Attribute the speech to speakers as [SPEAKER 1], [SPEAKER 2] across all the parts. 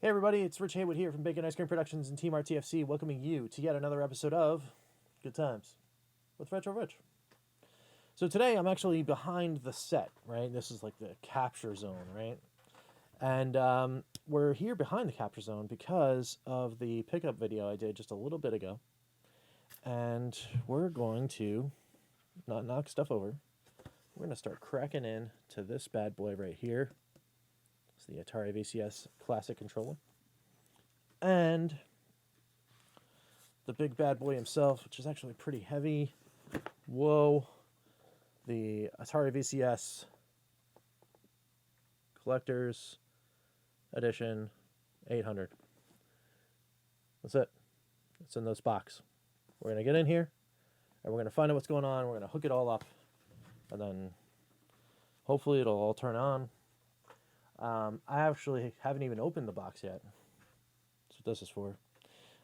[SPEAKER 1] Hey everybody, it's Rich Haywood here from Bacon Ice Cream Productions and Team RTFC, welcoming you to yet another episode of Good Times with Retro Rich. So today I'm actually behind the set, right? This is like the capture zone, right? And we're here behind the capture zone because of the pickup video I did just a little bit ago. And we're going to not knock stuff over. We're going to start cracking in to this bad boy right here. It's the Atari VCS Classic controller. And the big bad boy himself, which is actually pretty heavy. Whoa. The Atari VCS Collector's Edition 800. That's it. It's in this box. We're going to get in here, and we're going to find out what's going on. We're going to hook it all up, and then hopefully it'll all turn on. I actually haven't even opened the box yet. That's what this is for.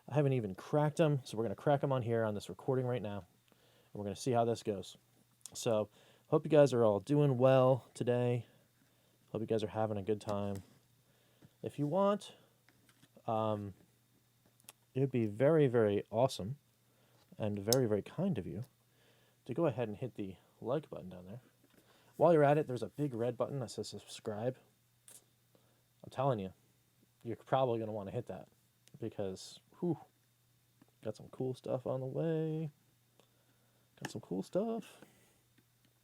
[SPEAKER 1] I haven't even cracked them, so we're going to crack them on here on this recording right now. And we're going to see how this goes. So, hope you guys are all doing well today. Hope you guys are having a good time. If you want, it would be very, very awesome and very, very kind of you to go ahead and hit the like button down there. While you're at it, there's a big red button that says subscribe. I'm telling you, you're probably going to want to hit that because, whew, got some cool stuff on the way. Got some cool stuff.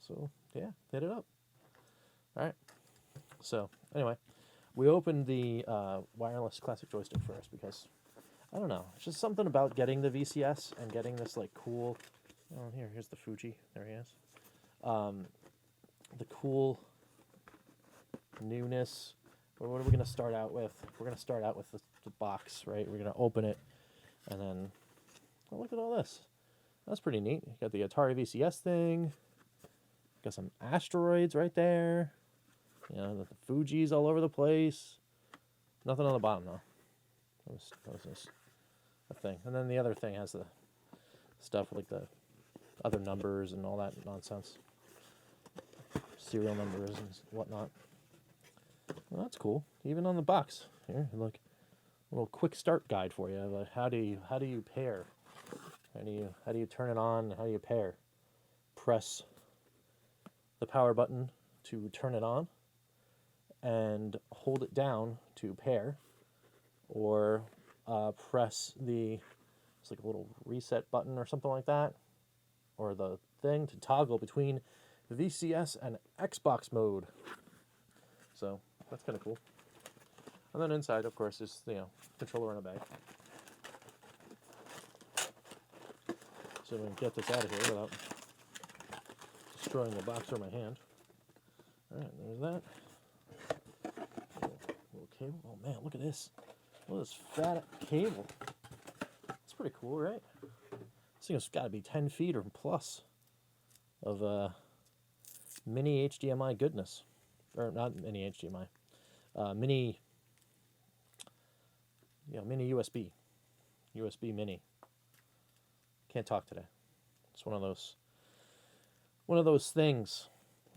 [SPEAKER 1] So, yeah, hit it up. All right. So, anyway, we opened the wireless classic joystick first because, I don't know, it's just something about getting the VCS and getting this, like, cool, oh, here's the Fuji. There he is. The cool newness. What are we going to start out with? We're going to start out with the box, right? We're going to open it, and then, oh, look at all this. That's pretty neat. You got the Atari VCS thing. Got some asteroids right there. You know, the Fuji's all over the place. Nothing on the bottom, though. That was just a thing. And then the other thing has the stuff like the other numbers and all that nonsense. Serial numbers and whatnot. Well, that's cool. Even on the box. Here, look. A little quick start guide for you. Like how do you pair? How do you turn it on? How do you pair? Press the power button to turn it on and hold it down to pair, or press it's like a little reset button or something like that, or the thing to toggle between the VCS and Xbox mode. So that's kind of cool. And then inside, of course, is controller in a bag. So we can get this out of here without destroying the box or my hand. All right, there's that. Little cable. Oh man, look at this. Look at this fat cable. It's pretty cool, right? This thing has got to be 10 feet or plus of mini HDMI goodness. Or not mini HDMI. Mini USB. USB mini. Can't talk today. It's one of those things.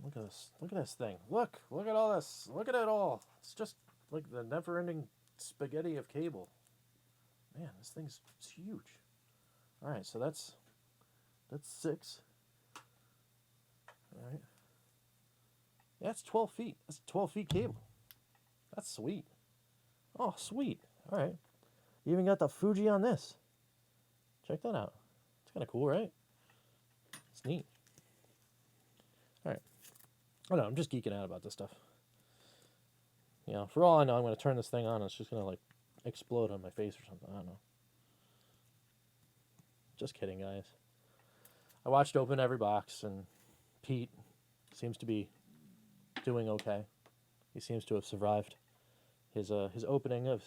[SPEAKER 1] Look at this. Look at this thing. Look at all this. Look at it all. It's just like the never-ending spaghetti of cable. Man, this thing's huge. All right, so that's 6. All right. Yeah, it's 12 feet. That's 12 feet cable. That's sweet. Oh, sweet. All right. You even got the Fuji on this. Check that out. It's kind of cool, right? It's neat. All right. I don't know. I'm just geeking out about this stuff. You know, for all I know, I'm going to turn this thing on and it's just going to, like, explode on my face or something. I don't know. Just kidding, guys. I watched open every box, and Pete seems to be doing okay. He seems to have survived his opening of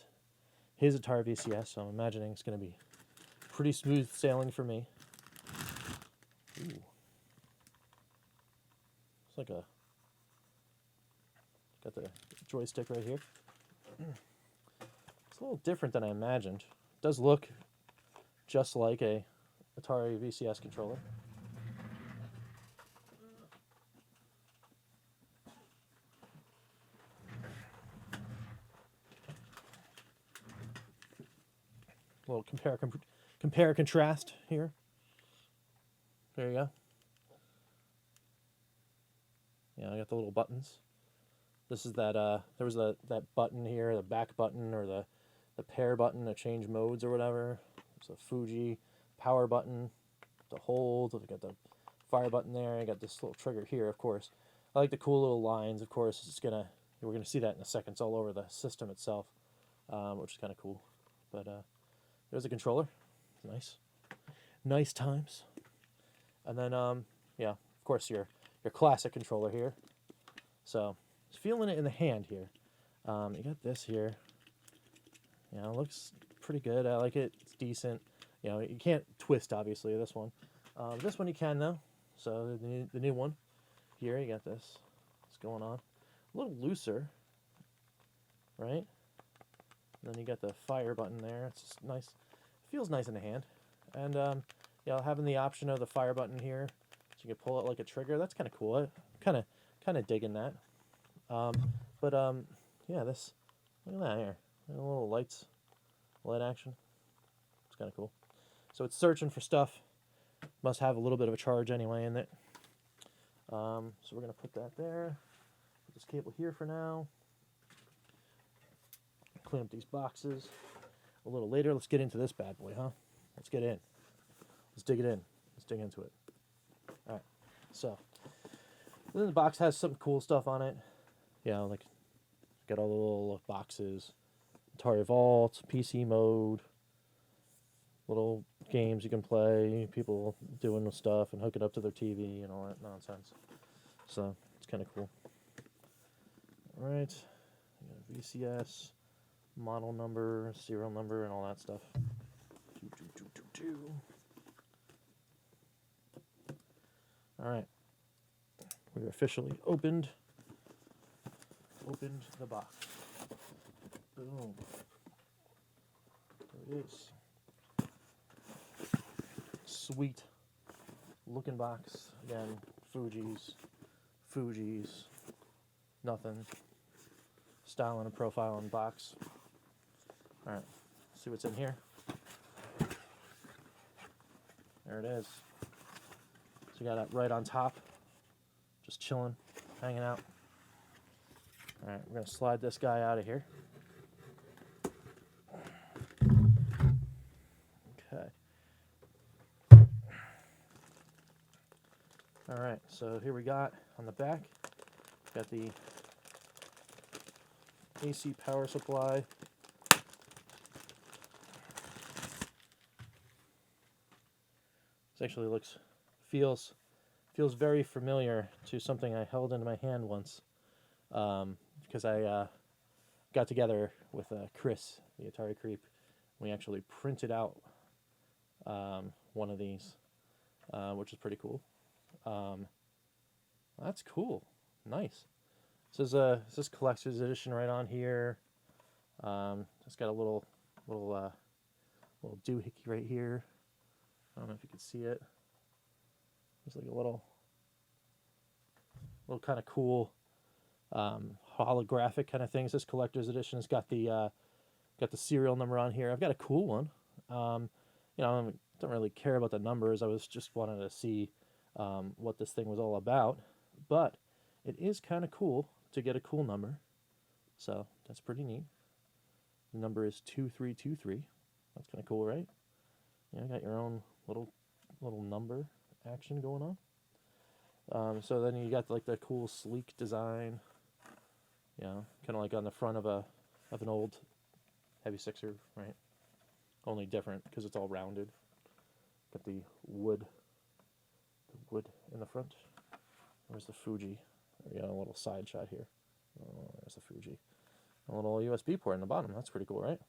[SPEAKER 1] his Atari VCS, so I'm imagining it's going to be pretty smooth sailing for me. Ooh. It's like got the joystick right here. It's a little different than I imagined. It does look just like a Atari VCS controller. little compare contrast here. There you go. Yeah, I got the little buttons. This is that there was that button here, the back button or the pair button to change modes or whatever. There's a Fuji power button to hold. I got the fire button there. I got this little trigger here, of course. I like the cool little lines, of course. We're gonna see that in a second. It's all over the system itself, which is kind of cool. But there's a controller. Nice times. And then yeah, of course your classic controller here. So feeling it in the hand here. You got this here. You know, it looks pretty good. I like it. It's decent. You know, you can't twist obviously this one. This one you can though. So the new one here, you got this. What's going on? A little looser, right? And then you got the fire button there. It's just nice. It feels nice in the hand. And you know, having the option of the fire button here, so you can pull it like a trigger. That's kind of cool. I'm kind of digging that. Yeah, this. Look at that here. Little lights, light action. It's kind of cool. So it's searching for stuff. Must have a little bit of a charge anyway in it. So we're gonna put that there. Put this cable here for now. Clean up these boxes a little later. Let's get into this bad boy, huh? Let's get in. Let's dig it in. Let's dig into it. All right. So then the box has some cool stuff on it. You know, like got all the little boxes. Atari Vault, PC mode, little games you can play, people doing stuff and hook it up to their TV and all that nonsense. So it's kind of cool. All right, VCS, model number, serial number, and all that stuff. All right, we're officially opened the box. Boom. There it is. Sweet looking box. Again, Fuji's, nothing. Styling and profiling box. Alright, see what's in here. There it is. So you got that right on top. Just chilling, hanging out. Alright, we're going to slide this guy out of here. Okay. Alright, so here we got on the back, got the AC power supply. This actually feels very familiar to something I held in my hand once. Because I got together with Chris, the Atari Creep. We actually printed out one of these, which is pretty cool. That's cool. Nice. This is collector's edition right on here. It's got a little doohickey right here. I don't know if you can see it. There's like a little kind of cool holographic kind of things. This collector's edition has got the serial number on here. I've got a cool one. You know, I don't really care about the numbers. I was just wanted to see what this thing was all about. But it is kind of cool to get a cool number. So that's pretty neat. The number is 2323. That's kind of cool, right? Yeah, got your own little number action going on. So then you got like the cool sleek design. You know, kind of like on the front of an old heavy sixer, right? Only different because it's all rounded. Got the wood in the front. Where's the Fuji? We got a little side shot here. Oh, there's the Fuji. A little USB port in the bottom. That's pretty cool, right?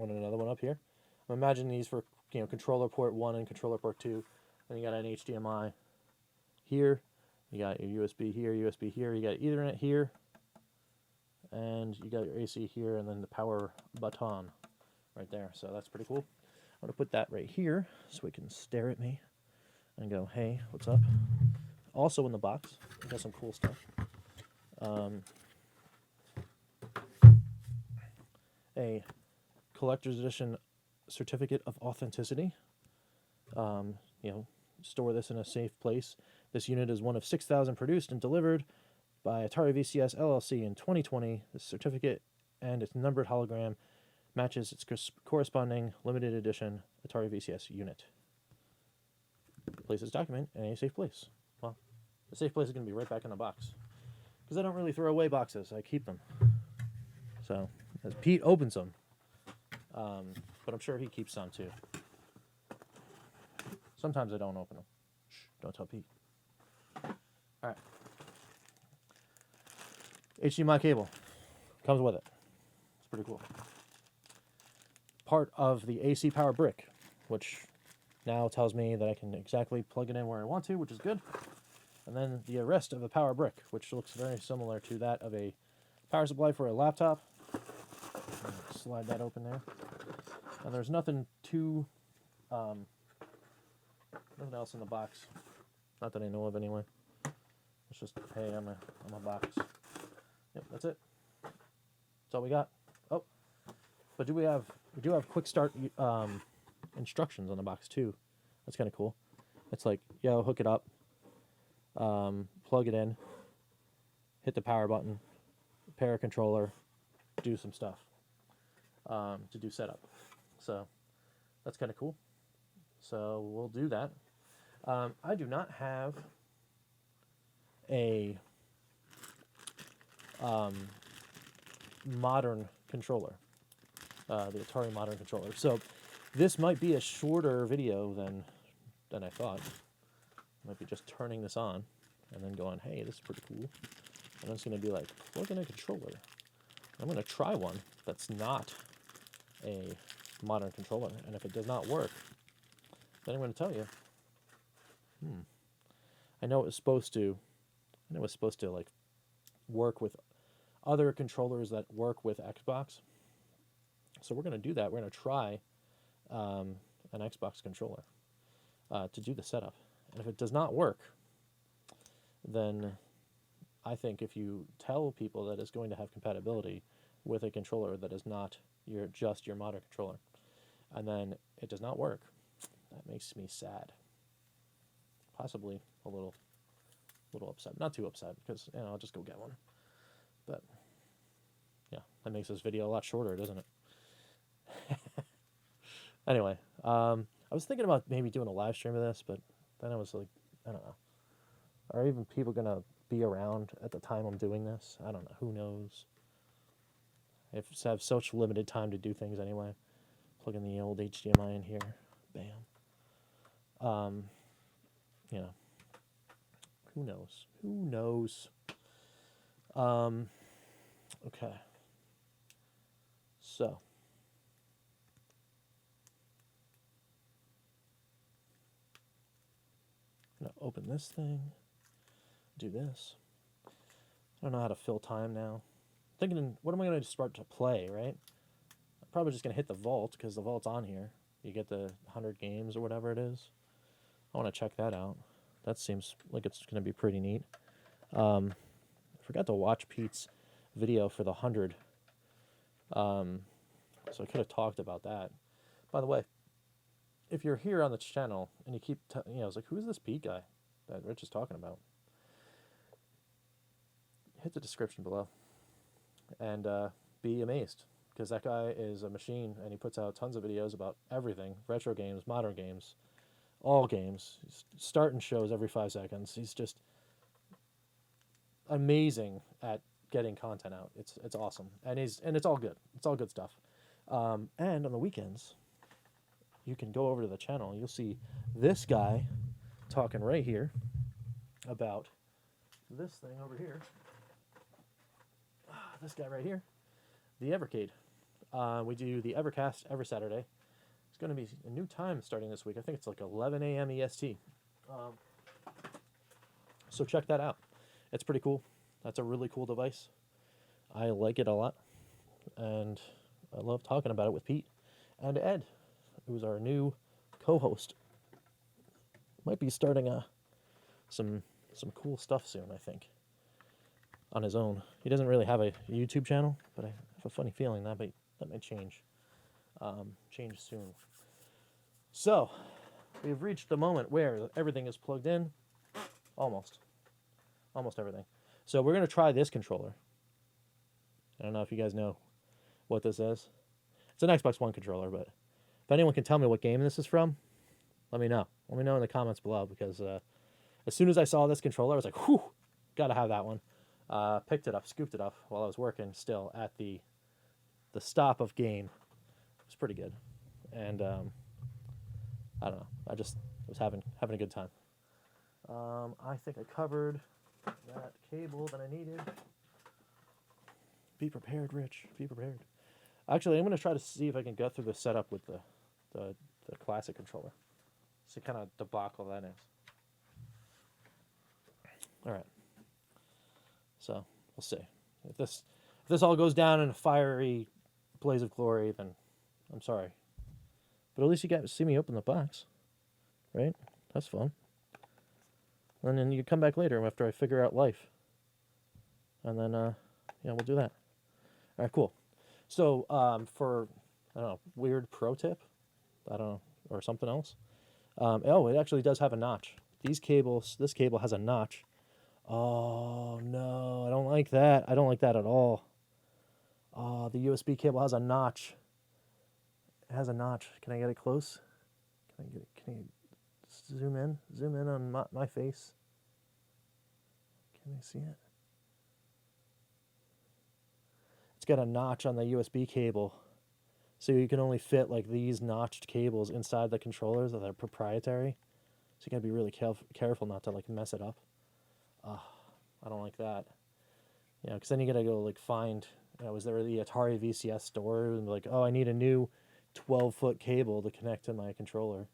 [SPEAKER 1] And another one up here. Imagine these for controller port 1 and controller port 2. Then you got an HDMI here. You got your USB here, USB here. You got Ethernet here. And you got your AC here, and then the power button right there. So that's pretty cool. I'm going to put that right here so it can stare at me and go, hey, what's up? Also in the box, we got some cool stuff. A collector's edition certificate of authenticity. You know, store this in a safe place. This unit is one of 6,000 produced and delivered by Atari VCS LLC in 2020. This certificate and its numbered hologram matches its corresponding limited edition Atari VCS unit. Place this document in a safe place. Well, the safe place is going to be right back in the box. Because I don't really throw away boxes. I keep them. So, as Pete opens them. But I'm sure he keeps some too. Sometimes I don't open them. Shh, don't tell Pete. Alright. HDMI cable. Comes with it. It's pretty cool. Part of the AC power brick, which now tells me that I can exactly plug it in where I want to, which is good. And then the rest of the power brick, which looks very similar to that of a power supply for a laptop. Slide that open there. And there's nothing too, nothing else in the box. Not that I know of anyway. It's just, hey, I'm a box. Yep, that's it. That's all we got. Oh, but we do have quick start instructions on the box too. That's kind of cool. It's like, yo, hook it up, plug it in, hit the power button, pair a controller, do some stuff to do setup. So that's kind of cool. So we'll do that. I do not have a modern controller, the Atari modern controller. So this might be a shorter video than I thought. I might be just turning this on and then going, hey, this is pretty cool. And it's going to be like, plug in a controller. I'm going to try one that's not a modern controller. And if it does not work, then I'm going to tell you, I know it was supposed to like work with other controllers that work with Xbox. So we're going to do that. We're going to try an Xbox controller to do the setup. And if it does not work, then I think if you tell people that it's going to have compatibility with a controller that is not just your modern controller, and then it does not work, that makes me sad. Possibly a little upset. Not too upset, because I'll just go get one. But yeah, that makes this video a lot shorter, doesn't it? Anyway, I was thinking about maybe doing a live stream of this, but then I was like, I don't know. Are even people going to be around at the time I'm doing this? I don't know. Who knows? I have such limited time to do things anyway. Plug in the old HDMI in here. Bam. Who knows? Who knows? Okay. So. I'm going to open this thing. Do this. I don't know how to fill time now. Thinking, what am I going to start to play, right? I'm probably just going to hit the Vault, because the Vault's on here. You get the 100 games or whatever it is. I want to check that out. That seems like it's going to be pretty neat. I forgot to watch Pete's video for the 100. So I could have talked about that. By the way, if you're here on the channel and you keep, I was like, who's this Pete guy that Rich is talking about? Hit the description below and be amazed, because that guy is a machine and he puts out tons of videos about everything: retro games, modern games, all games. He's starting shows every 5 seconds. He's just amazing at getting content out. It's awesome, and it's all good. It's all good stuff. And on the weekends, you can go over to the channel and you'll see this guy talking right here about this thing over here. This guy right here, the Evercade. We do the Evercast every Saturday. It's going to be a new time starting this week. I think it's like 11 a.m. EST. So check that out. It's pretty cool. That's a really cool device. I like it a lot. And I love talking about it with Pete and Ed, who's our new co-host. Might be starting some cool stuff soon, I think, on his own. He doesn't really have a YouTube channel, but I have a funny feeling that might change. change soon. So, we've reached the moment where everything is plugged in. Almost everything. So we're going to try this controller. I don't know if you guys know what this is. It's an Xbox One controller, but if anyone can tell me what game this is from, let me know. Let me know in the comments below, because as soon as I saw this controller, I was like, whew, gotta have that one. Picked it up, scooped it up while I was working still at the stop of game. It was pretty good. And I don't know. I just was having a good time. I think I covered that cable that I needed. Be prepared, Rich. Be prepared. Actually, I'm going to try to see if I can go through the setup with the classic controller. See kind of debacle that is. All right. So we'll see. If this all goes down in a fiery blaze of glory, then I'm sorry. But at least you got to see me open the box, right? That's fun. And then you come back later after I figure out life. And then, yeah, we'll do that. All right, cool. So, for, I don't know, weird pro tip, I don't know, or something else. Oh, it actually does have a notch. This cable has a notch. Oh, no, I don't like that. I don't like that at all. Oh, the USB cable has a notch. It has a notch. Can I get it close? Can you zoom in? Zoom in on my face. Can they see it? It's got a notch on the USB cable. So you can only fit like these notched cables inside the controllers that are proprietary. So you gotta be really careful not to like mess it up. I don't like that. You know, because then you gotta go like find, you know, was there the Atari VCS store and like, oh, I need a new 12-foot cable to connect to my controller,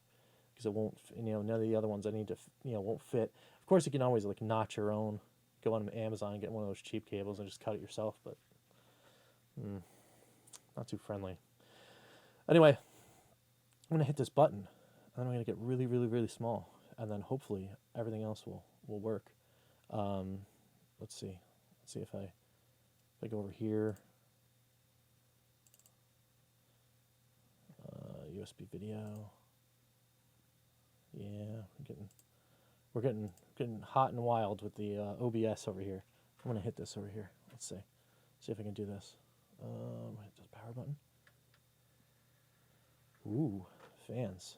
[SPEAKER 1] because it won't, you know, none of the other ones I need to, you know, won't fit. Of course, you can always like notch your own. Go on Amazon and get one of those cheap cables and just cut it yourself, but not too friendly. Anyway, I'm gonna hit this button, and then I'm gonna get really, really, really small, and then hopefully everything else will work. Let's see. Let's see if I go over here. USB video. Yeah, we're getting hot and wild with the OBS over here. I'm gonna hit this over here. Let's see. See if I can do this. Hit this power button. Ooh, fans.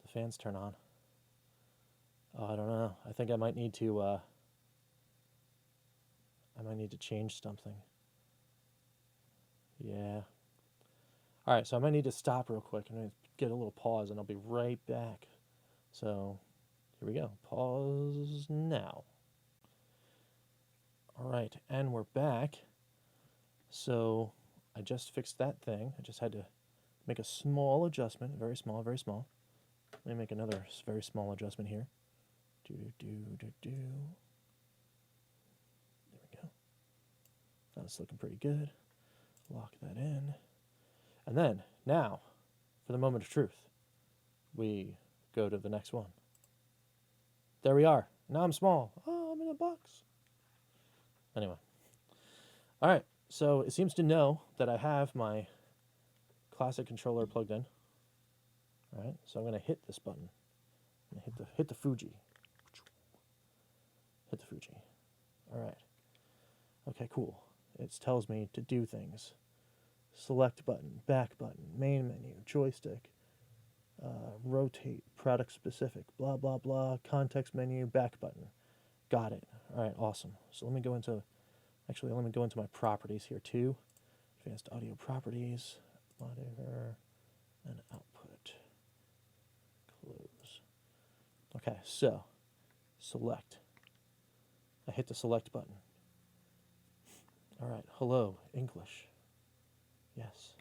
[SPEAKER 1] The fans turn on. Oh, I don't know. I think I might need to change something. Yeah. All right, so I might need to stop real quick and get a little pause, and I'll be right back. So, here we go. Pause now. All right, and we're back. So, I just fixed that thing. I just had to make a small adjustment, very small, very small. Let me make another very small adjustment here. There we go. That's looking pretty good. Lock that in. And then, now, for the moment of truth, we go to the next one. There we are. Now I'm small. Oh, I'm in a box. Anyway. All right. So it seems to know that I have my classic controller plugged in. All right. So I'm going to hit this button. I'm going to hit the Fuji. Hit the Fuji. All right. Okay, cool. It tells me to do things. Select button, back button, main menu, joystick, rotate, product specific, blah, blah, blah, context menu, back button. Got it. All right, awesome. So let me go into my properties here too. Advanced audio properties, monitor, and output. Close. Okay, so select. I hit the select button. All right, hello, English. Yes,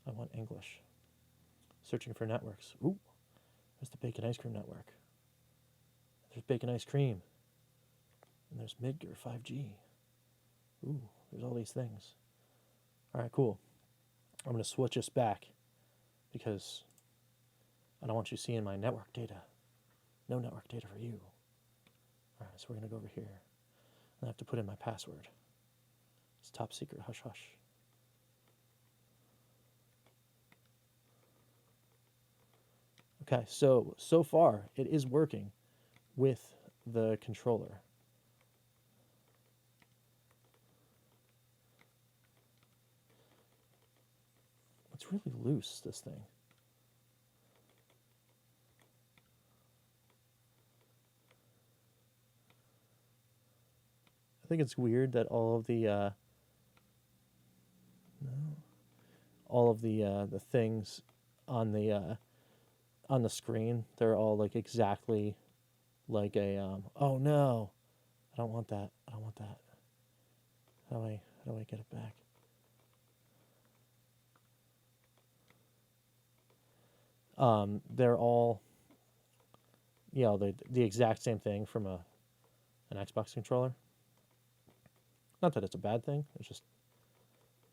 [SPEAKER 1] I want English. Searching for networks. Ooh, there's the Bacon Ice Cream Network. There's Bacon Ice Cream. And there's Midgar 5G. Ooh, there's all these things. All right, cool. I'm going to switch this back because I don't want you seeing my network data. No network data for you. All right, so we're going to go over here. And I have to put in my password. It's top secret, hush hush. Okay, so far it is working with the controller. It's really loose, this thing. I think it's weird that all of the the things on the screen, they're all like exactly like a oh no, I don't want that. I don't want that. How do I get it back? They're all the exact same thing from an Xbox controller. Not that it's a bad thing. It's just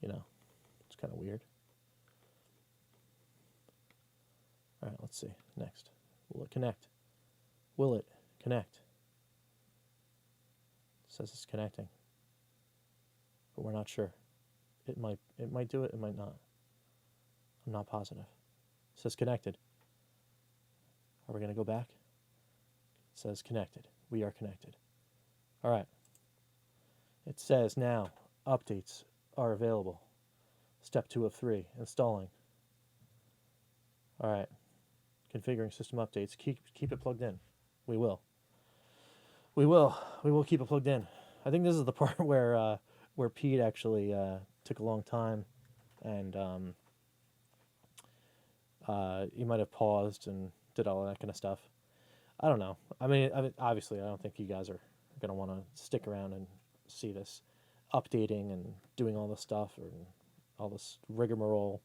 [SPEAKER 1] it's kind of weird. All right, let's see. Next, will it connect? Will it connect? It says it's connecting, but we're not sure. It might do it. It might not. I'm not positive. It says connected. Are we gonna go back? It says connected. We are connected. All right. It says now updates are available. Step 2 of 3, installing. All right. Configuring system updates. Keep it plugged in. We will. We will keep it plugged in. I think this is the part where Pete actually took a long time, and he might have paused and did all that kind of stuff. I don't know. I mean, obviously, I don't think you guys are gonna want to stick around and see this updating and doing all this stuff or all this rigmarole.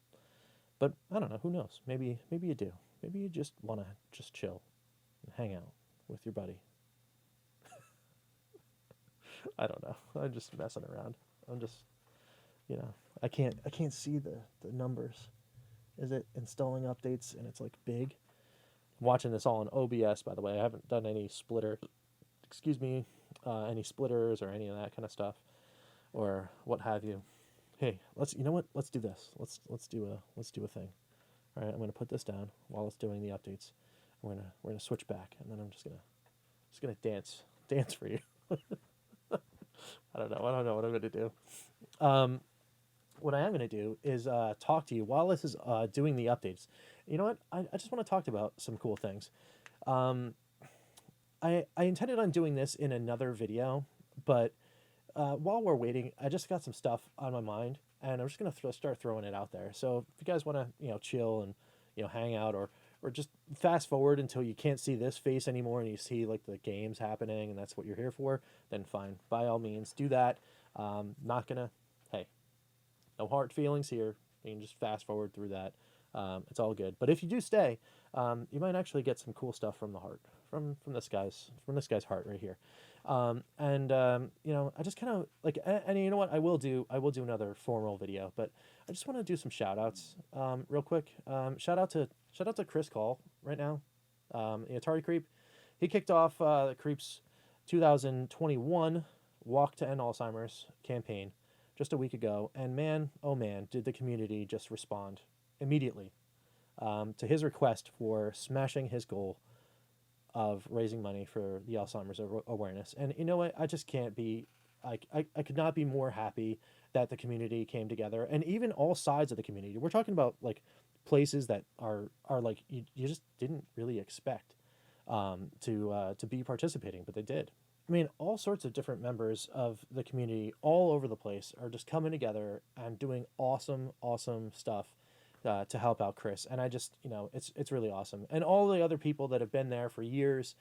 [SPEAKER 1] But I don't know. Who knows? Maybe you do. Maybe you just want to just chill and hang out with your buddy. I don't know. I'm just messing around. I'm just, I can't see the numbers. Is it installing updates and it's like big? I'm watching this all in OBS, by the way. I haven't done any splitter. Excuse me, any splitters or any of that kind of stuff, or what have you. Hey, you know what? Let's do this. Let's do a thing. All right, I'm gonna put this down while it's doing the updates. We're gonna switch back, and then I'm just gonna dance for you. I don't know what I'm gonna do. What I am gonna do is talk to you while this is doing the updates. You know what? I just want to talk about some cool things. I intended on doing this in another video, but while we're waiting, I just got some stuff on my mind, and I'm just gonna start throwing it out there. So if you guys want to, chill and hang out, or just fast forward until you can't see this face anymore and you see like the games happening, and that's what you're here for, then fine. By all means, do that. Not gonna. Hey, no hard feelings here. You can just fast forward through that. It's all good. But if you do stay, you might actually get some cool stuff from the heart, from this guy's heart right here. I just kind of like, and you know what, I will do another formal video, but I just want to do some shout outs real quick. Shout out to Chris Call right now, the Atari Creep. He kicked off the Creep's 2021 Walk to End Alzheimer's campaign just a week ago, and man, oh man, did the community just respond immediately to his request for smashing his goal of raising money for the Alzheimer's awareness. And you know what? I just can't be, I could not be more happy that the community came together, and even all sides of the community. We're talking about like places that are like you just didn't really expect to be participating, but they did. I mean, all sorts of different members of the community all over the place are just coming together and doing awesome stuff to help out Chris. And I just, it's really awesome. And all the other people that have been there for years,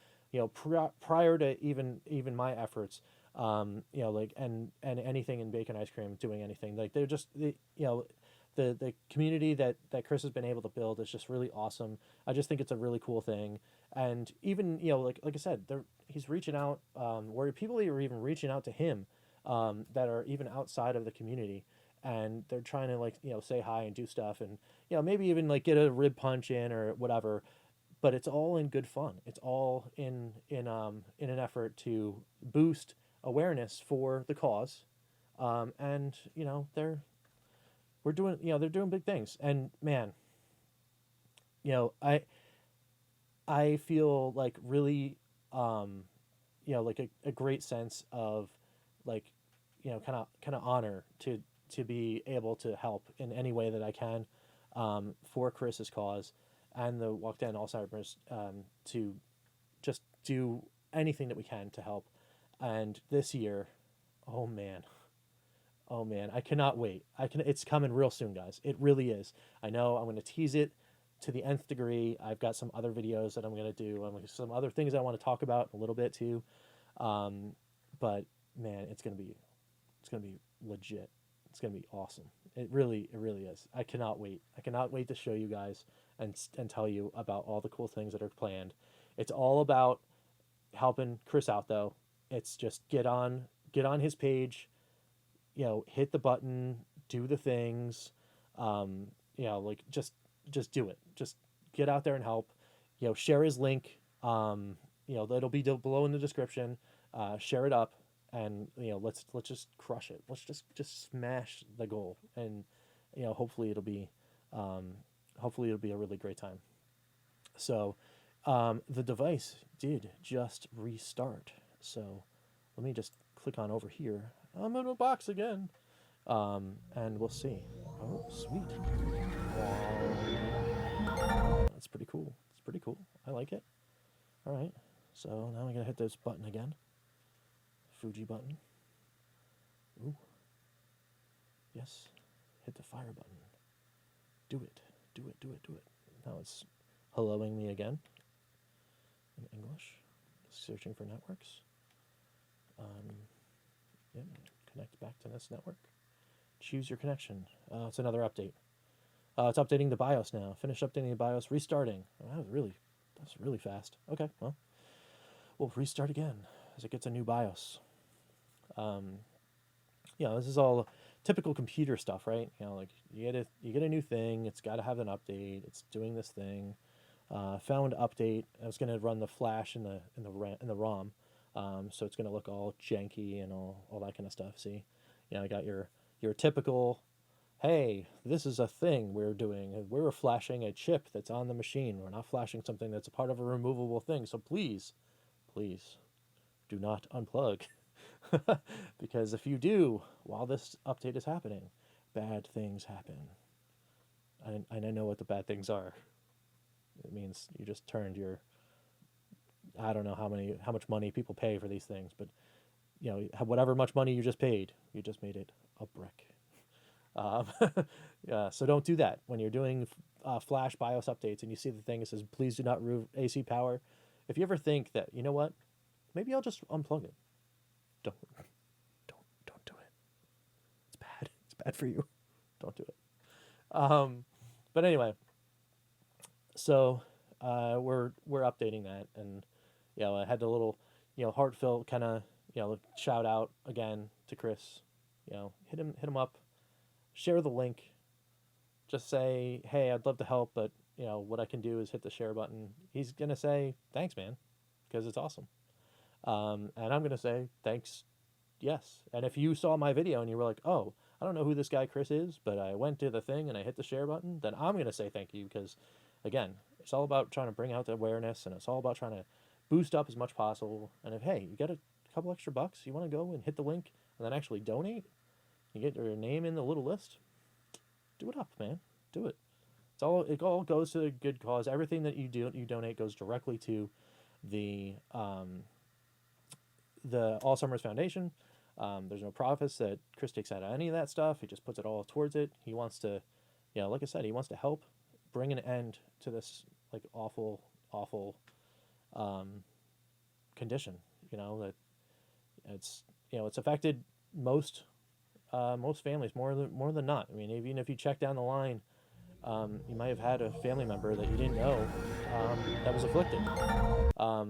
[SPEAKER 1] prior to even my efforts, like and anything in bacon ice cream, doing anything, like they're just the community that Chris has been able to build is just really awesome. I just think it's a really cool thing. And even like I said, he's reaching out where people are even reaching out to him that are even outside of the community, and they're trying to like say hi and do stuff, and maybe even like get a rib punch in or whatever. But it's all in good fun. It's all in an effort to boost awareness for the cause, and they're doing big things. And man, I I feel like really, like a great sense of like, kind of honor to be able to help in any way that I can, for Chris's cause and the Walk Down Alzheimer's, to just do anything that we can to help. And this year, oh man, oh man, I cannot wait. It's coming real soon, guys. It really is. I know I'm going to tease it to the nth degree. I've got some other videos that I'm going to do. Some other things I want to talk about a little bit too. But man, it's going to be legit. It's going to be awesome. It really is. I cannot wait. I cannot wait to show you guys and tell you about all the cool things that are planned. It's all about helping Chris out though. It's just get on his page, hit the button, do the things, like just do it. Just get out there and help. Share his link. That'll be below in the description. Share it up, and let's just crush it. Let's just smash the goal, and hopefully it'll be a really great time. So, the device did just restart. So, let me just click on over here. I'm in a box again. And we'll see. Oh, sweet. Wow. That's pretty cool. It's pretty cool. I like it. All right. So now I'm going to hit this button again. Fuji button. Ooh. Yes. Hit the fire button. Do it. Do it, do it, do it. Now it's helloing me again in English. Searching for networks. Yeah, connect back to this network. Choose your connection. It's another update. It's updating the BIOS now. Finish updating the BIOS. Restarting. Oh, that's really fast. Okay, well, we'll restart again as it gets a new BIOS. This is all typical computer stuff, right? Like you get a new thing. It's got to have an update. It's doing this thing. Found update. I was going to run the flash in the ROM. So it's going to look all janky and all that kind of stuff. See, I got your typical, hey, this is a thing we're doing. We're flashing a chip that's on the machine. We're not flashing something that's a part of a removable thing. So please do not unplug. Because if you do, while this update is happening, bad things happen. And I know what the bad things are. It means you just turned your, I don't know how much money people pay for these things, but whatever much money you just paid, you just made it a brick. So don't do that when you're doing flash BIOS updates and you see the thing that says please do not remove AC power. If you ever think that, you know what, maybe I'll just unplug it. Don't do it. It's bad. It's bad for you. Don't do it. But anyway, so we're updating that, and I had the little heartfelt kind of shout out again to Chris. Hit him up, share the link, just say, hey, I'd love to help, but what I can do is hit the share button. He's gonna say thanks, man, because it's awesome. And I'm gonna say thanks, yes. And if you saw my video and you were like, oh, I don't know who this guy Chris is, but I went to the thing and I hit the share button, then I'm gonna say thank you, because again, it's all about trying to bring out the awareness, and it's all about trying to boost up as much possible. And if, hey, you got a couple extra bucks, you want to go and hit the link and then actually donate, you get your name in the little list, do it up, man. Do it. It all goes to a good cause. Everything that you donate goes directly to the Alzheimer's Foundation. There's no profits that Chris takes out of any of that stuff. He just puts it all towards it. He wants to, like I said, he wants to help bring an end to this like awful condition. That it's affected most families more than not. I mean, even if you check down the line, you might have had a family member that you didn't know that was afflicted. I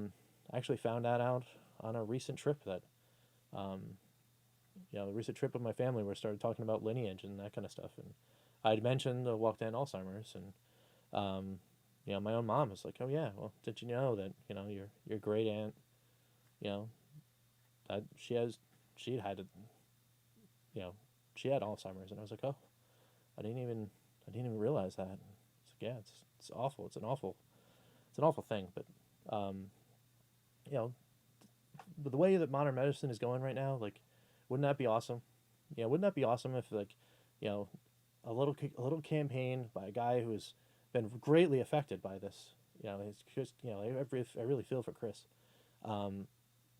[SPEAKER 1] actually found that out on a recent trip that, the recent trip of my family where I started talking about lineage and that kind of stuff. And I'd mentioned the walked in Alzheimer's, and, my own mom was like, oh yeah, well, did you know that, your great aunt, that she had Alzheimer's. And I was like, oh, I didn't even realize that. It's like, yeah, it's awful. It's an awful it's an awful thing, but you know, the way that modern medicine is going right now, like, wouldn't that be awesome? Yeah, wouldn't that be awesome if, like, you know, a little campaign by a guy who's been greatly affected by this. You know, it's just, you know, I really feel for Chris. Um,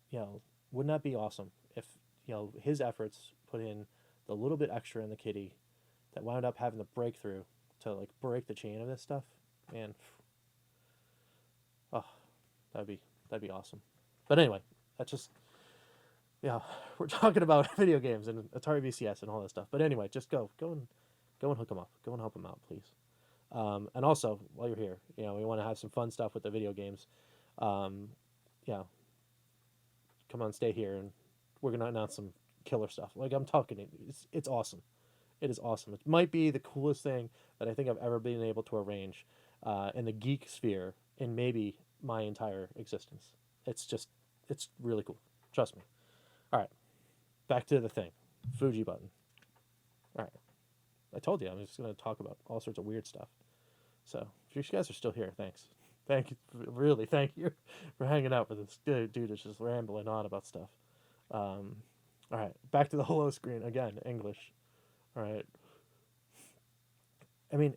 [SPEAKER 1] you know, wouldn't that be awesome if, you know, his efforts put in the little bit extra in the kitty that wound up having the breakthrough to, like, break the chain of this stuff? Man, oh, that'd be awesome. But anyway, that's just, yeah, we're talking about video games and Atari VCS and all that stuff. But anyway, just go and hook them up. Go and help them out, please. And also, while you're here, you know, we want to have some fun stuff with the video games. Um, yeah, come on, stay here, and we're gonna announce some killer stuff. Like, I'm talking, it's awesome. It is awesome. It might be the coolest thing that I think I've ever been able to arrange in the geek sphere in maybe my entire existence. It's just, it's really cool. Trust me. All right, back to the thing. Fuji button. All right, I told you I'm just going to talk about all sorts of weird stuff. So if you guys are still here, thanks. Thank you, really, thank you for hanging out with this dude that's just rambling on about stuff. All right, back to the hello screen again, English. All right. I mean,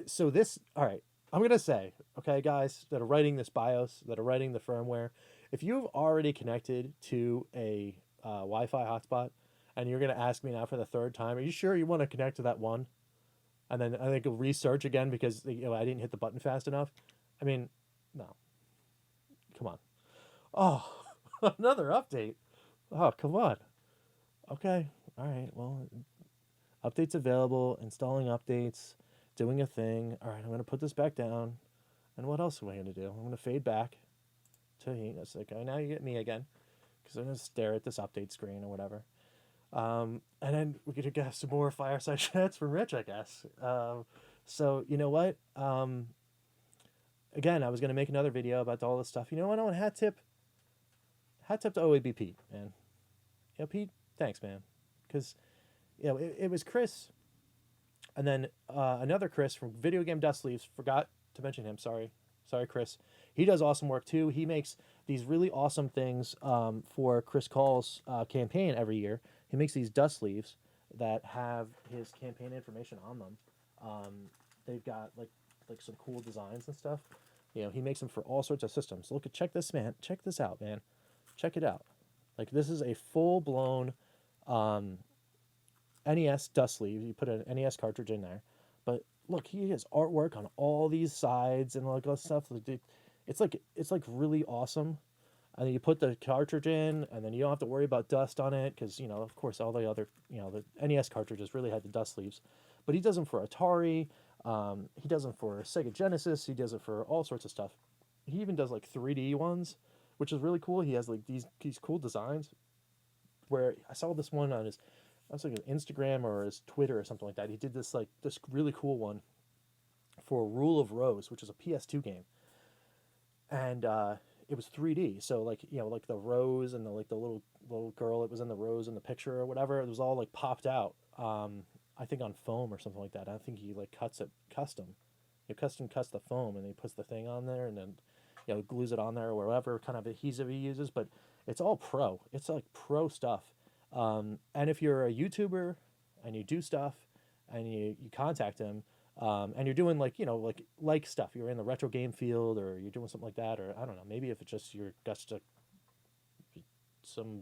[SPEAKER 1] so this, all right, I'm going to say, okay, guys that are writing this BIOS, that are writing the firmware, if you've already connected to a Wi-Fi hotspot and you're going to ask me now for the third time, are you sure you want to connect to that one? And then I think you'll research again because, you know, I didn't hit the button fast enough. I mean, no. Come on. Oh, another update. Oh, come on. Okay. All right. Well, updates available, installing updates, doing a thing. All right, I'm going to put this back down. And what else am I going to do? I'm going to fade back to it's like, oh, now you get me again because I'm going to stare at this update screen or whatever. And then we're going to get some more fireside chats from Rich, I guess. So, you know what? Again, I was going to make another video about all this stuff. You know what? I want hat tip to OAB Pete, man. You know, Pete, thanks, man. Because, you know, it was Chris. And then another Chris from Video Game Dust Leaves. Forgot to mention him. Sorry, Chris. He does awesome work too. He makes these really awesome things for Chris Call's campaign every year. He makes these dust leaves that have his campaign information on them. They've got like some cool designs and stuff. You know, he makes them for all sorts of systems. Check this, man. Check this out, man. Check it out. Like, this is a full blown NES dust sleeve. You put an NES cartridge in there, but look, he has artwork on all these sides and like all this stuff. It's like really awesome. And then you put the cartridge in, and then you don't have to worry about dust on it because, you know, of course, all the other, you know, the NES cartridges really had the dust sleeves. But he does them for Atari. He does them for Sega Genesis. He does it for all sorts of stuff. He even does like 3D ones, which is really cool. He has like these cool designs. Where I saw this one on his, I was like an Instagram or his Twitter or something like that. He did this really cool one for Rule of Rose, which is a PS2 game, and it was 3D. So like, you know, like the rose and the little girl that was in the rose in the picture or whatever, it was all like popped out. I think on foam or something like that. I think he like cuts it custom. He custom cuts the foam and he puts the thing on there and then, you know, glues it on there or whatever kind of adhesive he uses. But it's all pro. It's like pro stuff. And if you're a YouTuber and you do stuff and you contact him, and you're doing like, you know, like stuff, you're in the retro game field or you're doing something like that, or I don't know, maybe if it's just your just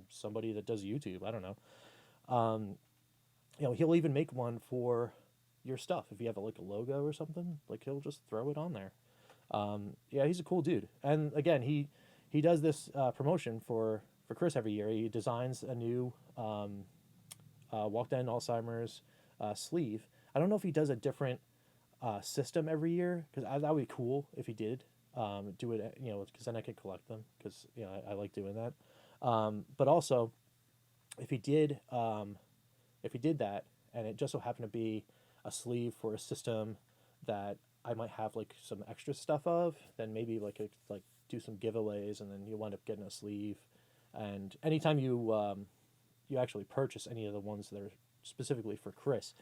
[SPEAKER 1] somebody that does YouTube, I don't know. You know, he'll even make one for your stuff. If you have like a logo or something, like he'll just throw it on there. Yeah, he's a cool dude. And again, he does this promotion for Chris every year. He designs a new Walk Down Alzheimer's sleeve. I don't know if he does a different system every year, because that would be cool if he did do it, you know, because then I could collect them, because, you know, I like doing that. But also, if he did that, and it just so happened to be a sleeve for a system that I might have like some extra stuff of, then maybe like do some giveaways, and then you wind up getting a sleeve. And anytime you actually purchase any of the ones that are specifically for Chris,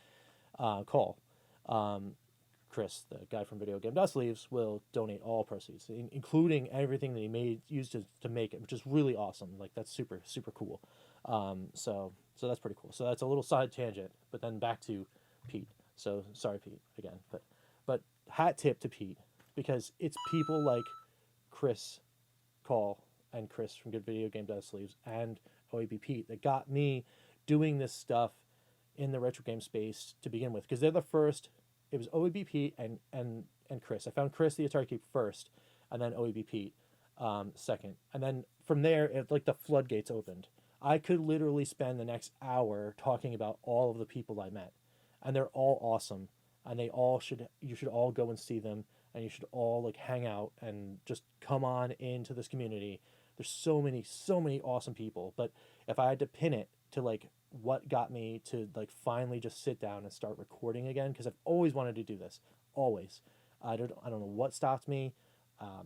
[SPEAKER 1] call. Chris, the guy from Video Game Dust Leaves, will donate all proceeds, including everything that he used to make it, which is really awesome. Like, that's super, super cool. So that's pretty cool. So that's a little side tangent, but then back to Pete. So sorry, Pete, again, but hat tip to Pete, because it's people like Chris Call and Chris from Good Video Game Dust Leaves and OAB Pete that got me doing this stuff in the retro game space to begin with, because they're the first. It was OAB Pete and Chris. I found Chris the Atari Geek first, and then OAB Pete second, and then from there, like the floodgates opened. I could literally spend the next hour talking about all of the people I met, and they're all awesome, and you should all go and see them, and you should all like hang out and just come on into this community. There's so many awesome people, but if I had to pin it to like what got me to like finally just sit down and start recording again, because I've always wanted to do this, always. I don't know what stopped me.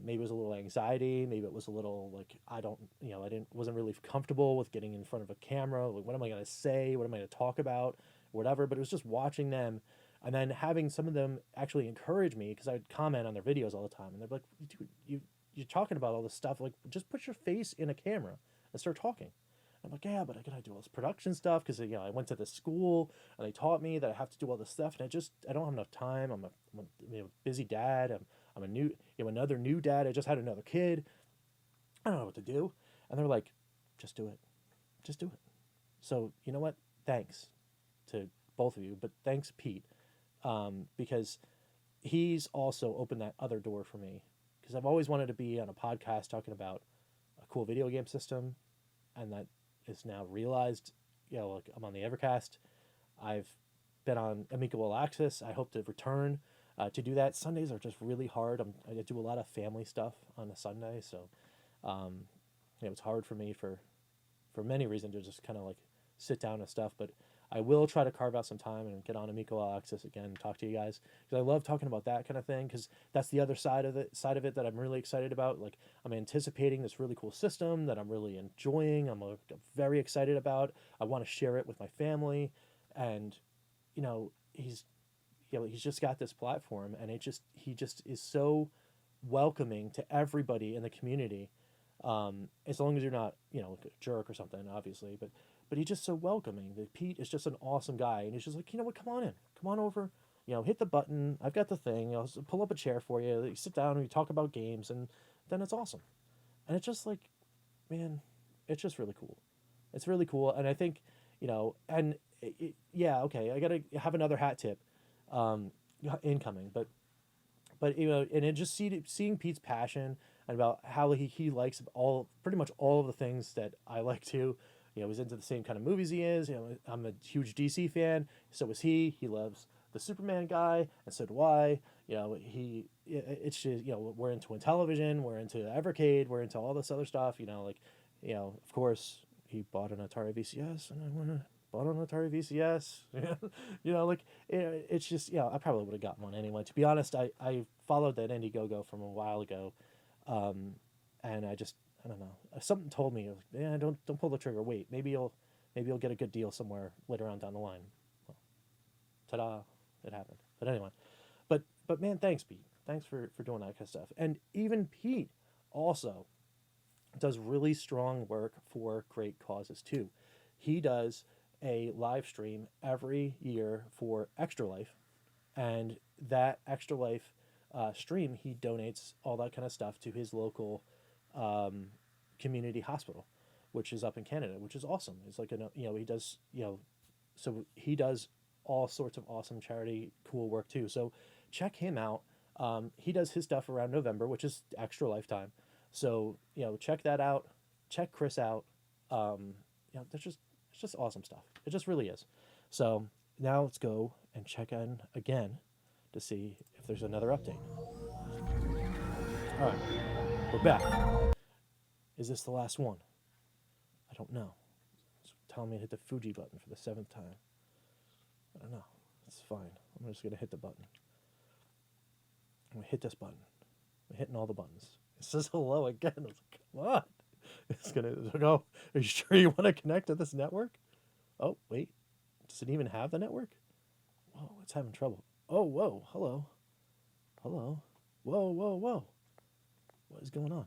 [SPEAKER 1] Maybe it was a little anxiety. Maybe it was a little like wasn't really comfortable with getting in front of a camera. Like, what am I gonna say? What am I gonna talk about? Whatever. But it was just watching them, and then having some of them actually encourage me, because I'd comment on their videos all the time, and they're like, "Dude, you're talking about all this stuff. Like, just put your face in a camera and start talking." I'm like, yeah, but I gotta do all this production stuff, because I went to this school and they taught me that I have to do all this stuff, and I don't have enough time. I'm a busy dad. I'm a new another new dad. I just had another kid. I don't know what to do. And they're like, just do it, just do it. So you know what? Thanks to both of you, but thanks Pete, because he's also opened that other door for me, because I've always wanted to be on a podcast talking about a cool video game system, and that is now realized. Like, I'm on the Evercast. I've been on Amico All Access. I hope to return to do that. Sundays are just really hard. I do a lot of family stuff on a Sunday, so it's hard for me for many reasons to just kind of like sit down and stuff. But I will try to carve out some time and get on Amico All Access again and talk to you guys, because I love talking about that kind of thing, because that's the other side of it that I'm really excited about. Like, I'm anticipating this really cool system that I'm really enjoying. I'm very excited about. I want to share it with my family, and he's just got this platform, and he just is so welcoming to everybody in the community. As long as you're not like a jerk or something, obviously, but he's just so welcoming. Pete is just an awesome guy, and he's just like, what, come on over, hit the button. I've got the thing. I'll pull up a chair for you. You sit down and we talk about games, and then it's awesome. And it's just like, man, it's just really cool. It's really cool, and I think, and okay, I gotta have another hat tip, incoming, but and it just seeing Pete's passion and about how he likes pretty much all of the things that I like too. He's into the same kind of movies he is. I'm a huge DC fan. So is he. He loves the Superman guy, and so do I. It's just, we're into Intellivision, we're into Evercade, we're into all this other stuff. Of course, he bought an Atari VCS, and I bought an Atari VCS. It's just, I probably would have gotten one anyway. To be honest, I followed that Indiegogo from a while ago, and I don't know. Something told me, yeah, don't pull the trigger. Wait, maybe you'll get a good deal somewhere later on down the line. Well, ta-da! It happened. But anyway, but man, thanks Pete. Thanks for doing that kind of stuff. And even Pete also does really strong work for great causes too. He does a live stream every year for Extra Life, and that Extra Life stream, he donates all that kind of stuff to his local community hospital, which is up in Canada, which is awesome. It's like he does so he does all sorts of awesome charity cool work too. So check him out. He does his stuff around November, which is Extra Lifetime. So check that out. Check Chris out. It's just awesome stuff. It just really is. So now let's go and check in again to see if there's another update. All right, we're back. Is this the last one? I don't know. It's telling me to hit the Fuji button for the 7th time. I don't know. It's fine. I'm just going to hit the button. I'm going to hit this button. I'm hitting all the buttons. It says hello again. I was like, come on. It's going to go, are you sure you want to connect to this network? Oh, wait. Does it even have the network? Whoa, it's having trouble. Oh, whoa. Hello. Hello? Whoa, whoa, whoa. What is going on?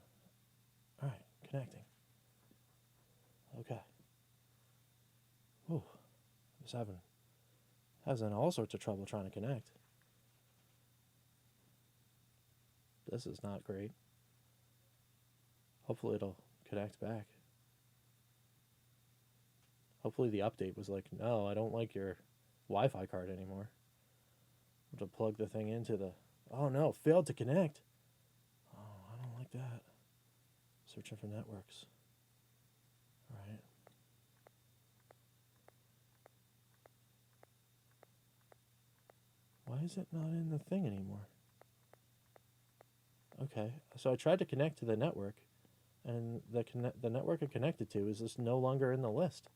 [SPEAKER 1] All right, connecting. Okay. Whew. I was having all sorts of trouble trying to connect. This is not great. Hopefully it'll connect back. Hopefully the update was like, no, I don't like your Wi-Fi card anymore. To plug the thing into the... Oh no, failed to connect. Oh, I don't like that. Searching for networks. All right. Why is it not in the thing anymore? Okay, so I tried to connect to the network, and the network it connected to is just no longer in the list.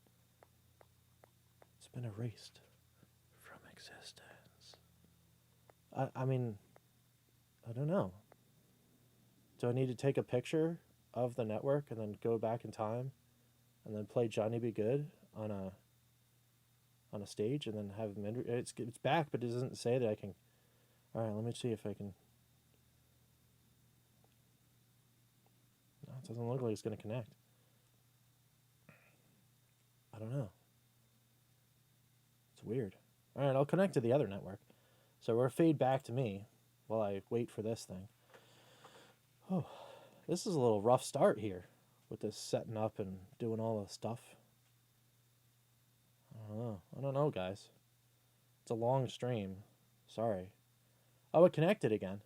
[SPEAKER 1] It's been erased from existence. I mean, I don't know. Do I need to take a picture of the network and then go back in time and then play Johnny Be Good on a stage and then have them it's back, but it doesn't say that I can. All right, let me see if I can. No, it doesn't look like it's going to connect. I don't know. It's weird. All right, I'll connect to the other network. So we're fade back to me while I wait for this thing. Oh, this is a little rough start here with this setting up and doing all the stuff. I don't know, guys. It's a long stream. Sorry. Oh, it connected again.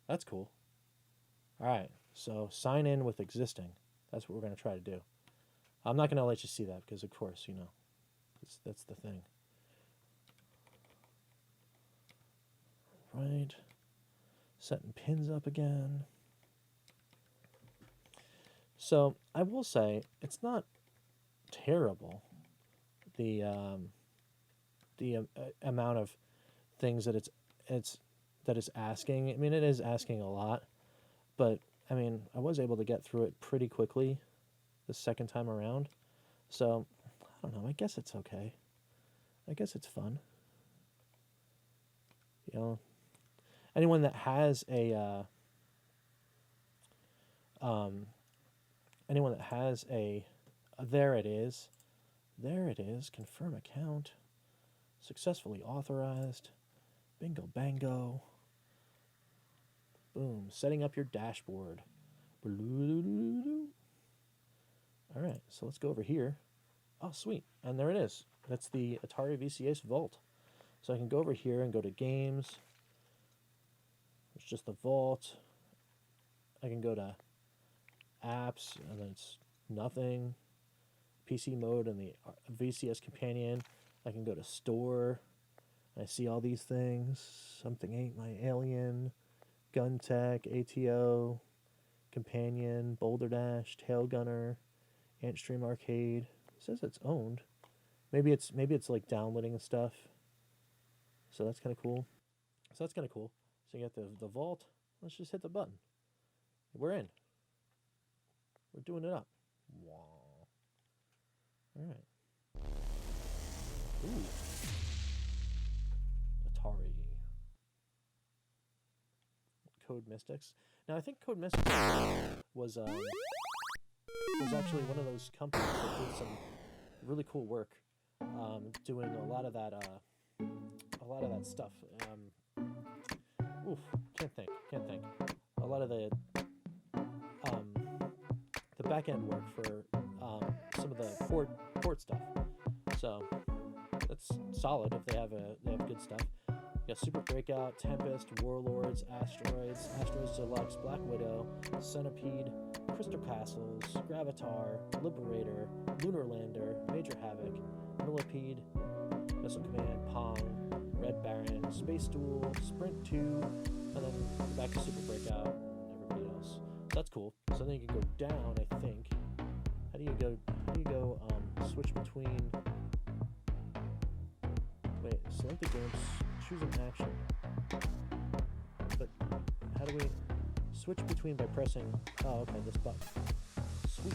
[SPEAKER 1] That's cool. All right, so sign in with existing. That's what we're going to try to do. I'm not going to let you see that because, of course, you know, that's the thing. Right. Setting pins up again. So I will say it's not terrible. The amount of things that it's asking. I mean, it is asking a lot, but I mean, I was able to get through it pretty quickly the second time around. So I don't know. I guess it's okay. I guess it's fun. You know, anyone that has a there it is. There it is. Confirm account. Successfully authorized. Bingo bango. Boom. Setting up your dashboard. All right, so let's go over here. Oh, sweet. And there it is. That's the Atari VCS Vault. So I can go over here and go to games. It's just the Vault. I can go to apps, and then it's nothing. PC mode and the VCS companion. I can go to store. I see all these things. Something Ain't My Alien, Gun Tech, ATO, Companion, Boulder Dash, Tail Gunner, Antstream Arcade. It says it's owned. Maybe it's like downloading and stuff. So that's kind of cool. So you got the Vault. Let's just hit the button. We're in. We're doing it up. Wow. All right. Ooh. Atari. Code Mystics. Now I think Code Mystics was actually one of those companies that did some really cool work, doing a lot of that stuff. Can't think. A lot of the back end work for some of the port stuff. So that's solid if they have good stuff. You got Super Breakout, Tempest, Warlords, Asteroids Deluxe, Black Widow, Centipede, Crystal Castles, Gravatar, Liberator, Lunar Lander, Major Havoc, Millipede, Missile Command, Pong, Red Baron, Space Duel, Sprint 2, and then back to Super Breakout and everybody else. That's cool. So then you can go down, I think. How do you go switch between... Wait, select the games, choose an action. But how do we switch between by pressing... Oh, okay, this button. Sweet.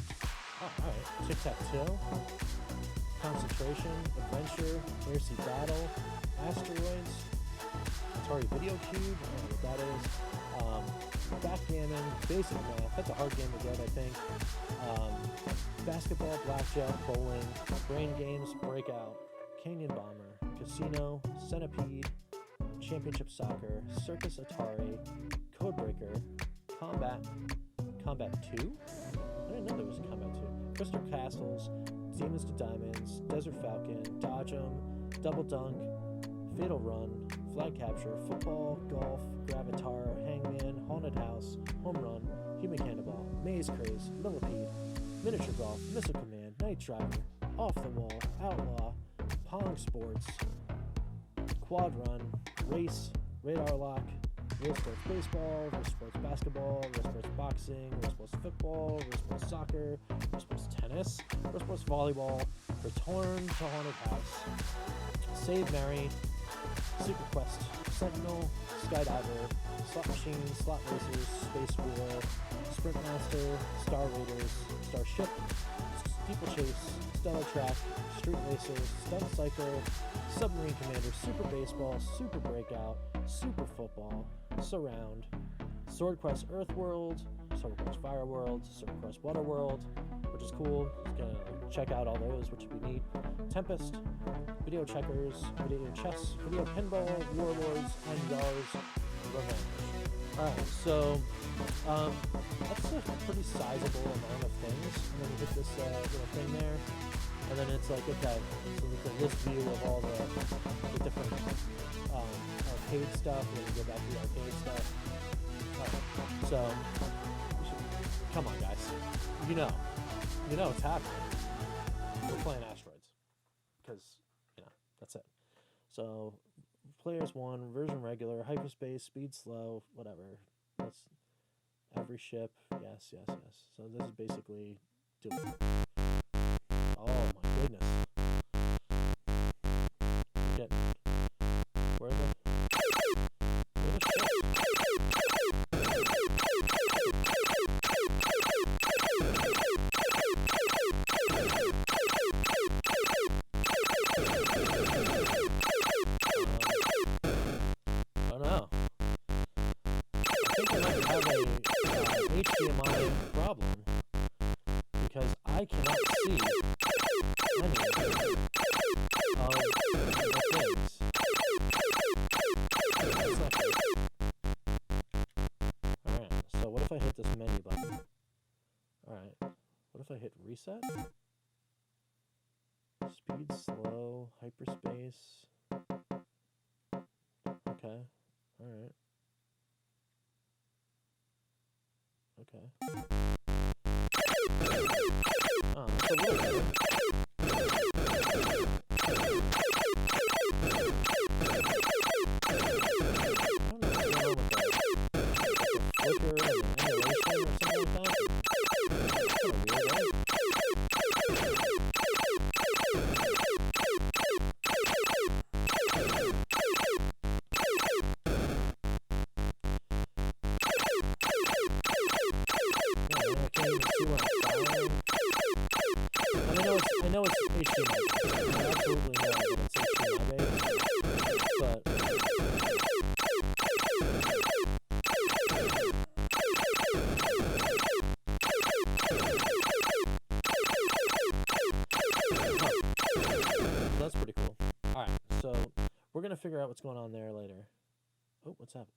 [SPEAKER 1] Oh, alright. Tic-tac-toe. Concentration, Adventure, Air Sea Battle, Asteroids, Atari Video Cube, I don't know what that is. Backgammon, basic math, that's a hard game to get, I think. Basketball, blackjack, bowling, brain games, breakout, Canyon Bomber, Casino, Centipede, Championship Soccer, Circus Atari, Codebreaker, Combat 2? I didn't know there was a Combat 2. Crystal Castles, Demons to Diamonds, Desert Falcon, Dodge 'em, Double Dunk, Fatal Run, Flag Capture, Football, Golf, Gravatar, Hangman, Haunted House, Home Run, Human Cannonball, Maze Craze, Millipede, Miniature Golf, Missile Command, Night Driver, Off the Wall, Outlaw, Pong Sports, Quad Run, Race, Radar Lock, Real Sports Baseball, Real Sports Basketball, Real Sports Boxing, Real Sports Football, Real Sports Soccer, Real Sports Tennis, Real Sports Volleyball, Return to Haunted House, Save Mary, Secret Quest, Sentinel, Skydiver, Slot Machine, Slot Racers, Space War, Sprint Master, Star Raiders, Starship, Steeplechase, Stellar Track, Street Racers, Stunt Cycle, Submarine Commander, Super Baseball, Super Breakout, Super Football, Surround, Sword Quest Earth World, Sword Quest Fire World, Sword Quest Water World, which is cool. Just gonna check out all those, which would be neat. Tempest, Video Checkers, Video Chess, Video Pinball, Warlords, and Yars Revenge. Alright, so that's a pretty sizable amount of things. And then you hit this little thing there, and then it's like, okay, so with the list view of all the different arcade stuff, and then you go back to the arcade stuff. So, come on, guys. You know it's happening. We're playing Asteroids. Because, that's it. So, players 1, version regular, hyperspace, speed slow, whatever. That's every ship. Yes. So, this is basically doing it. Oh, my goodness. Where are the ships? HDMI problem because I cannot see any of the things. That's not good. Alright, so what if I hit this menu button? Alright, what if I hit reset? Speed slow, hyperspace. Okay, alright. Okay. Oh, that's a little better. I know it's HDMI. I absolutely know that it's HDMI based, but that's pretty cool. Alright, so we're gonna figure out what's going on there later. Oh, what's up?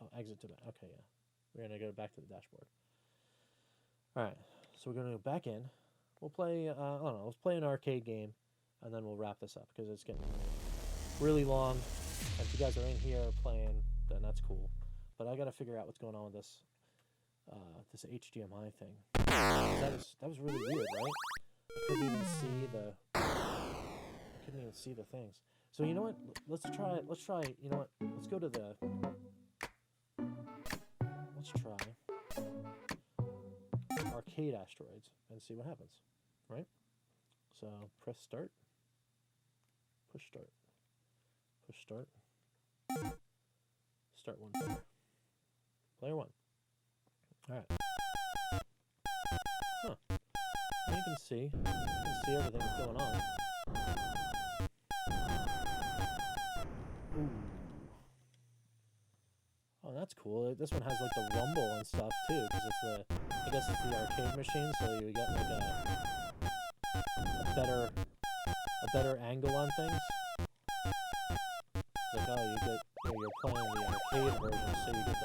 [SPEAKER 1] Oh, exit to back. Okay, yeah. We're gonna go back to the dashboard. Alright, so we're gonna go back in. We'll play, I don't know, let's play an arcade game, and then we'll wrap this up, because it's getting really long, and if you guys are in here playing, then that's cool. But I gotta figure out what's going on with this, this HDMI thing. That was really weird, right? I couldn't even see the things. So you know what, let's try, you know what, let's go to the, let's try Arcade Asteroids and see what happens, right? So press start, push start, start one player 1. All right. Huh. You can see everything that's going on. Ooh. that's cool. This one has like the rumble and stuff too, because it's I guess it's the arcade machine, so you get like a better angle on things. It's like, oh, you're playing the arcade version, so you get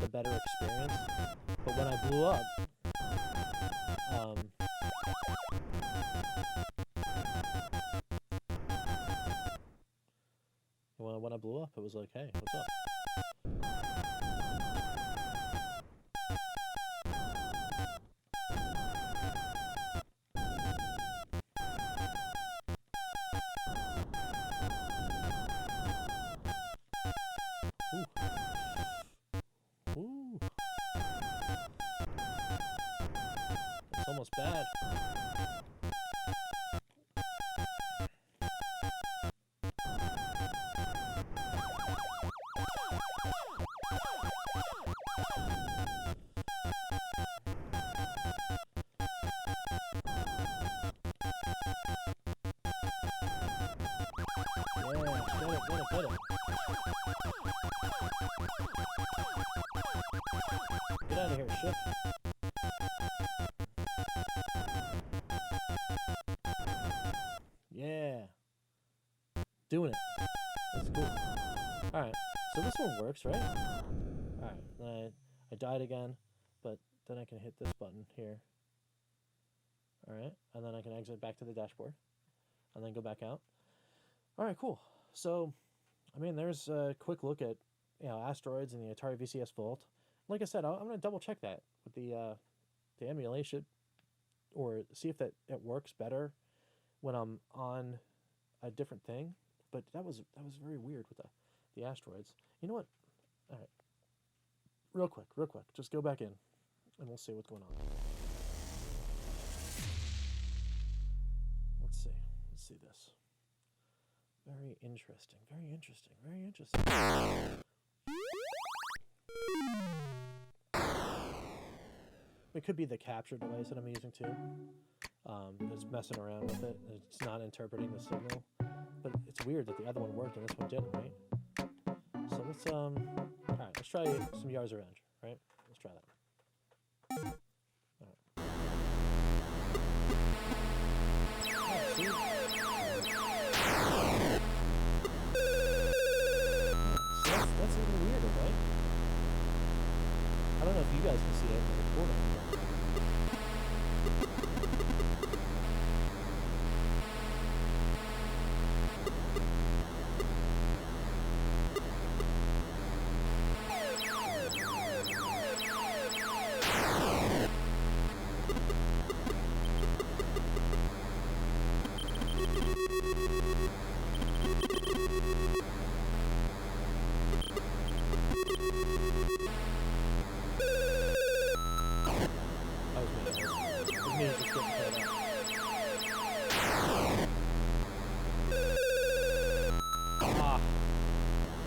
[SPEAKER 1] the better experience. But when I blew up, when I blew up, it was like, hey, what's up? Ooh. It's almost bad. Get it. Get out of here, ship. Yeah. Doing it. That's cool. Alright, so this one works, right? Alright, I died again, but then I can hit this button here. Alright, and then I can exit back to the dashboard, and then go back out. Alright, cool. So, I mean, there's a quick look at, asteroids and the Atari VCS Vault. Like I said, I'm going to double check that with the emulation, or see if it works better when I'm on a different thing. But that was very weird with the asteroids. You know what? All right, real quick, just go back in, and we'll see what's going on. Let's see this. Very interesting. It could be the capture device that I'm using too. It's messing around with it. It's not interpreting the signal. But it's weird that the other one worked and this one didn't, right? So let's alright, let's try some Yar's Revenge, right? Let's try that. Alright. Oh, see? That's even weirder, right? I don't know if you guys can see it in the recording.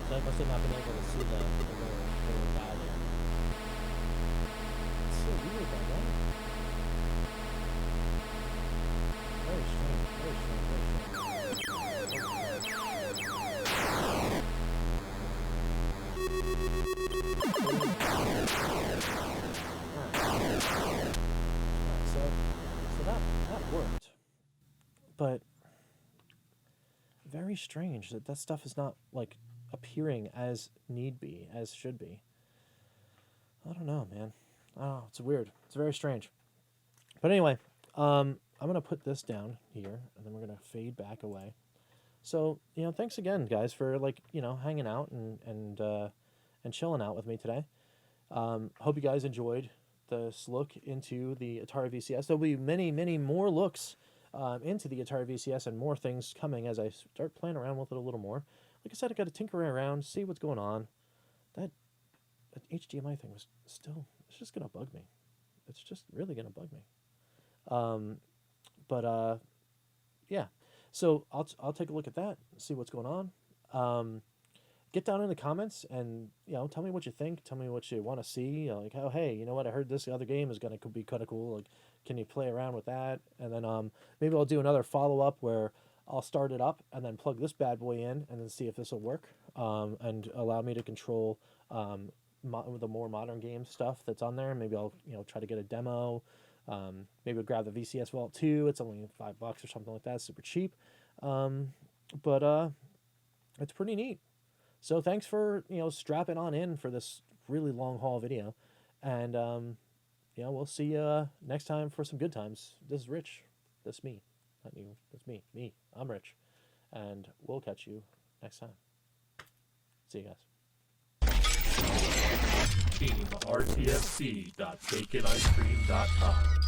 [SPEAKER 1] So I must have not been able to see the little guy there. It's so weird though, right? Very strange. So that worked. But very strange that stuff is not like appearing as need be, as should be. I don't know, man. Oh, it's weird. It's very strange. But anyway, I'm gonna put this down here, and then we're gonna fade back away. So, thanks again, guys, for hanging out and chilling out with me today. Hope you guys enjoyed this look into the Atari VCS. There'll be many more looks into the Atari VCS and more things coming as I start playing around with it a little more. Like I said, I got to tinker around, see what's going on. That HDMI thing it's just going to bug me. It's just really going to bug me. Yeah. So I'll take a look at that, see what's going on. Get down in the comments and, tell me what you think. Tell me what you want to see. Like, oh, hey, you know what? I heard this other game is going to be kind of cool. Like, can you play around with that? And then maybe I'll do another follow-up where I'll start it up and then plug this bad boy in and then see if this will work, and allow me to control the more modern game stuff that's on there. Maybe I'll try to get a demo. Maybe we'll grab the VCS Vault 2. It's only $5 or something like that. It's super cheap, but it's pretty neat. So thanks for strapping on in for this really long haul video, and we'll see you next time for some good times. This is Rich. That's me. Not you. That's me. Me. I'm Rich, and we'll catch you next time. See you guys.
[SPEAKER 2] Team RTFC.baconicecream.com